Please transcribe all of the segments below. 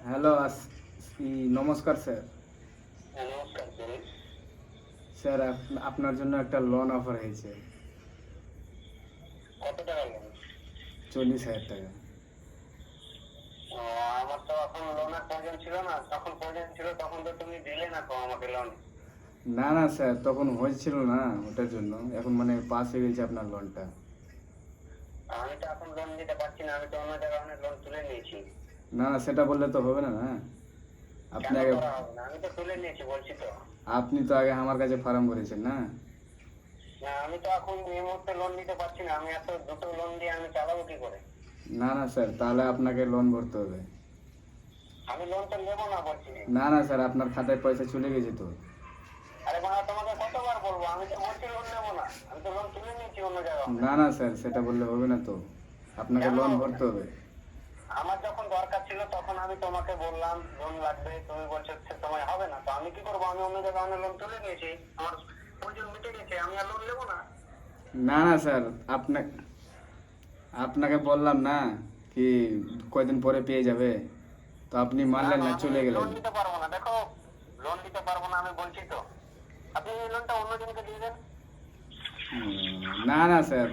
Hello নমস্কার sir. হ্যাঁ, নমস্কার বলুন। স্যার আপনার জন্য একটা লোন অফার হয়েছে। কত টাকা লোন? 40,000 টাকা। আমার তো এখন লোনের প্রয়োজন ছিল না, তখন প্রয়োজন ছিল তখন তো তুমি দিলে না তো আমাকে লোন। না না স্যার, তখন হয়েছিল না, ওটার জন্য এখন মানে পাস হয়ে গেছে আপনার লোনটা। আমি তো এখন লোন দিতে পারছি না, আমি তো অন্য জায়গায় অনেক লোন তুলে নিয়েছি। না না, সেটা বললে তো হবে না। না আপনি কেন আগে, করা হবে না? আমি তো তুলে নিয়েছি বলছি তো। আপনি তো আগে আমার কাছে ফার্ম করেছেন না। না, আমি তো এখন এই মুহূর্তে লোন নিতে পারছি না, আমি এত দুটো লোন দিয়ে আমি চালাবো কি করে? না না স্যার, তাহলে আপনাকে লোন ভরতে হবে। আমি লোন তো নেবো না বলছি। না না স্যার, আপনার খাতায় পয়সা চলে গেছে তো। আরে বাবা, তোমাকে কতবার বলবো, আমি তো বলছি লোন নেবো না, আমি তো লোন তুলে নিয়েছি অন্য জায়গায়। না না স্যার, সেটা বললে হবে না তো, আপনাকে কেন লোন হবে ভরতে না? হবে। আমার যখন দরকার ছিল তখন আমি তোমাকে বললাম লোন লাগবে, তুমি বলছো সে সময় হবে না, তো আমি কি করবো? আমি অন্য জায়গায় অনেক লোন তুলে নিয়েছি, আমার প্রয়োজন মিটে গেছে, আমি আর লোন নেবো না। না না স্যার, আপনাকে বললাম না কি কয়দিন পরে পেয়ে যাবে, তো আপনি মানলেন না, চলে আমি গেলেন। লোন দিতে পারবো না, দেখো লোন দিতে পারবো না, আমি বলছি তো। আপনি এই লোনটা অন্যজনকে দিয়ে দেন। না না স্যার,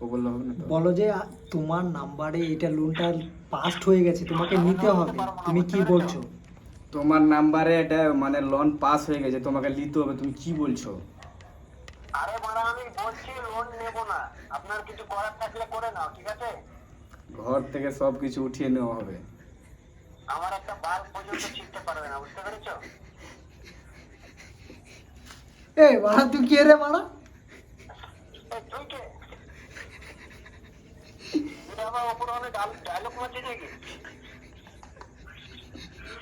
ও বললে হবে না তো। বলো যে তোমার নাম্বারে এটা লোনটা পাস্ট হয়ে গেছে, তোমাকে আমি নিতে লোন হবে। দিতে পারবো না, তুমি বুঝতে কি পেরেছো? বলছো? তোমার নাম্বারে এটা মানে লোন পাস হয়ে গেছে, তোমাকে নিতে হবে, তুমি কি বলছো? আরে মারা, আমি বলছি লোন নেবো না, আপনার কিছু করার থাকলে করে নাও, ঠিক আছে? ঘর থেকে সব কিছু উঠিয়ে নেওয়া হবে। আমার একটা বাল পর্যন্ত ছিঁড়তে পারবে না, বুঝতে পেরেছো? এই মারা, তুই কে রে মারা? এই তুই কে? তুই আমার ওপর অনেক ডায়লগ মারছিস নাকি?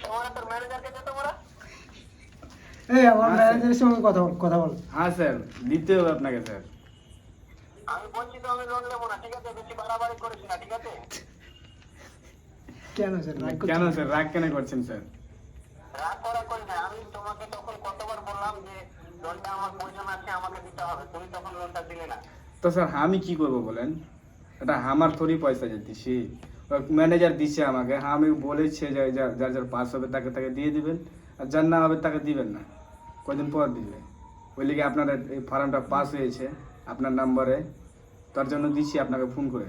তোমার তোর ম্যানেজারকে দে তোমরা। এই আমার হ্যাঁ, ম্যানেজারের সঙ্গে কথা বল। হ্যাঁ স্যার, দিতে হবে আপনাকে স্যার। আমি বলছি তো আমি লোন নেবো না, ঠিক আছে? বেশি বাড়াবাড়ি করিস না, ঠিক আছে? কেন স্যার রাগ কেন করছেন? স্যার, রাগ কেন করছেন স্যার? রাগ করা করি না, আমি তোমাকে তখন কতবার বললাম যে লোনটা আমার প্রয়োজন আছে, আমাকে দিতে হবে, তুমি তখন লোনটা দিলে না। তো স্যার আমি কি করব বলেন? এটা আমার থোড়ি পয়সা দিচ্ছি, ম্যানেজার দিচ্ছে আমাকে। হ্যাঁ, আমি বলেছি যে যার যার যার পাস হবে তাকে তাকে দিয়ে দিবেন, আর যার না হবে তাকে দিবেন না, কদিন পর দিবে। ওই লিগে আপনার এই ফার্মটা পাস হয়েছে আপনার নাম্বারে, তার জন্য দিচ্ছি আপনাকে ফোন করে।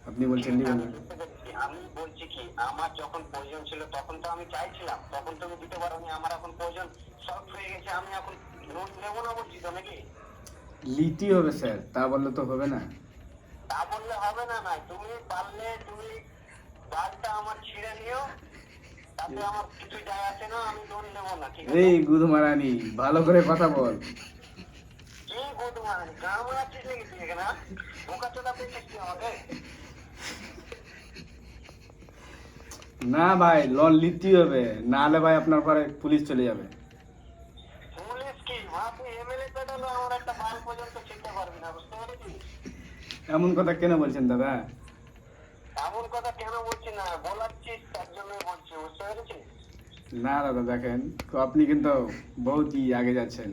আপনি বলছেন দিবেন আমি না। বুঝতে পেরেছি, আমি বলছি কি, আমার যখন প্রয়োজন ছিল তখন তো আমি চাইছিলাম, তখন তুমি দিতে পারোনি, আমার এখন প্রয়োজন শর্ট হয়ে গেছে, আমি এখন লোন নেবো না বলছি তো নাকি? লিটি হবে স্যার, তা বললে তো হবে না। তা বললে হবে না, নাই তুমি পারলে তুমি গালটা আমার ছিঁড়ে নিও, তাতে আমার কিছু যায় আসে না, আমি লোন নেবো না, ঠিক আছে? এই গুদমারানি, ভালো করে কথা বল। কি বলতো মানে গ্রাম আছিস নাকি তুই এখানে? বোকা চোদা পেয়েছিস তুই আমাকে? না ভাই, লোন লিতেই হবে, না হলে ভাই আপনার ঘরে পুলিশ চলে যাবে। পুলিশ কি মা, তুই এমএলএ পেটালো, আমার একটা মাল পর্যন্ত ছিনতে পারবি না, বুঝতে পেরেছিস? এমন কথা কেন বলছেন দাদা? এমন কথা কেন বলছি না, বলাচ্ছিস তার জন্যই বলছি, বুঝতে পেরেছিস? না দাদা, দেখেন তো আপনি কিন্তু বহুতই আগে যাচ্ছেন।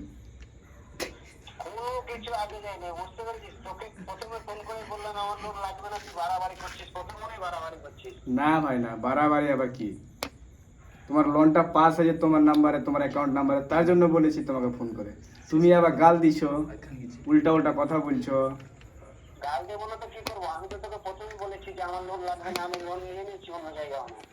কোনো কিছু আগে যায়নি, বুঝতে পেরেছিস? তোকে প্রথমে ফোন করে বললাম আমার লোন লাগবে না, তুই বাড়াবাড়ি করছিস, প্রথমেই বাড়াবাড়ি করছিস। না ভাই না, বাড়াবাড়ি আবার কি? তোমার লোনটা পাস হয়েছে তোমার নাম্বারে, তোমার অ্যাকাউন্ট নাম্বারে, তার জন্য বলেছি তোমাকে ফোন করে। তুমি আবার গাল দিছো, উল্টা উল্টা কথা বলছো। গাল দেবো না তো কি করবো? আমি তো তোকে প্রথমেই বলেছি যে আমার লোন লাগবে না, আমি লোন নিয়ে নিয়েছি অন্য জায়গায় অনেক।